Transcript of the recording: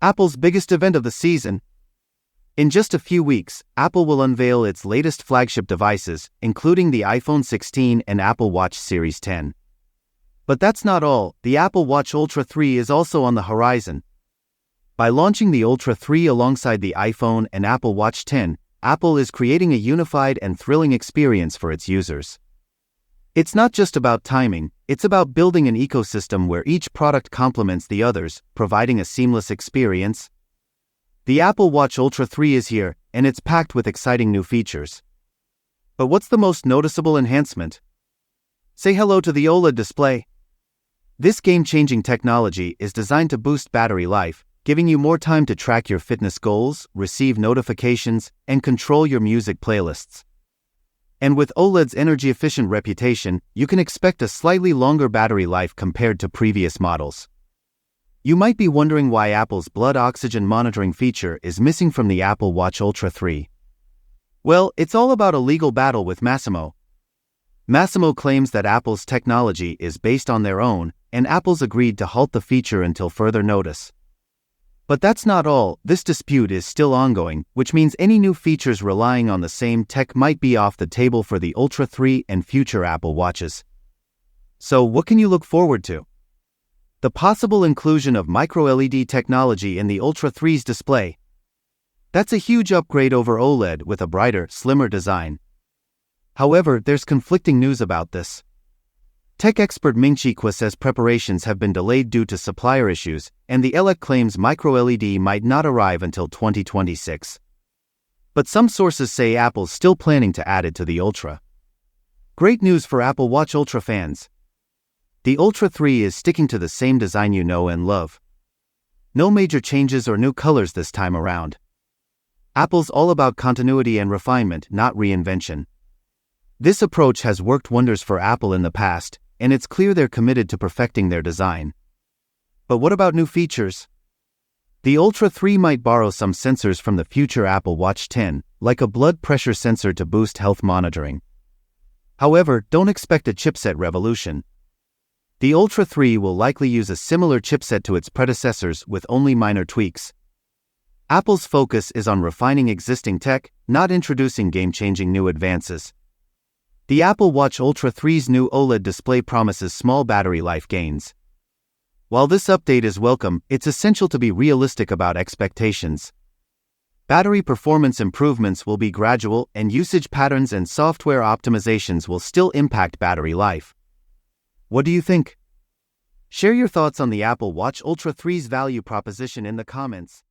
Apple's biggest event of the season. In just a few weeks, Apple will unveil its latest flagship devices, including the iPhone 16 and Apple Watch Series 10. But that's not all. The Apple Watch Ultra 3 is also on the horizon. By launching the Ultra 3 alongside the iPhone and Apple Watch 10, Apple is creating a unified and thrilling experience for its users. It's not just about timing, it's about building an ecosystem where each product complements the others, providing a seamless experience. The Apple Watch Ultra 3 is here, and it's packed with exciting new features. But what's the most noticeable enhancement? Say hello to the OLED display. This game-changing technology is designed to boost battery life, giving you more time to track your fitness goals, receive notifications, and control your music playlists. And with OLED's energy-efficient reputation, you can expect a slightly longer battery life compared to previous models. You might be wondering why Apple's blood oxygen monitoring feature is missing from the Apple Watch Ultra 3. Well, it's all about a legal battle with Massimo. Massimo claims that Apple's technology is based on their own, and Apple's agreed to halt the feature until further notice. But that's not all. This dispute is still ongoing, which means any new features relying on the same tech might be off the table for the Ultra 3 and future Apple Watches. So what can you look forward to? The possible inclusion of micro-LED technology in the Ultra 3's display. That's a huge upgrade over OLED with a brighter, slimmer design. However, there's conflicting news about this. Tech expert Ming-Chi Kuo says preparations have been delayed due to supplier issues, and the elec claims micro-LED might not arrive until 2026. But some sources say Apple's still planning to add it to the Ultra. Great news for Apple Watch Ultra fans. The Ultra 3 is sticking to the same design you know and love. No major changes or new colors this time around. Apple's all about continuity and refinement, not reinvention. This approach has worked wonders for Apple in the past, and it's clear they're committed to perfecting their design. But what about new features? The Ultra 3 might borrow some sensors from the future Apple Watch 10, like a blood pressure sensor to boost health monitoring. However, don't expect a chipset revolution. The Ultra 3 will likely use a similar chipset to its predecessors with only minor tweaks. Apple's focus is on refining existing tech, not introducing game-changing new advances. The Apple Watch Ultra 3's new OLED display promises small battery life gains. While this update is welcome, it's essential to be realistic about expectations. Battery performance improvements will be gradual, and usage patterns and software optimizations will still impact battery life. What do you think? Share your thoughts on the Apple Watch Ultra 3's value proposition in the comments.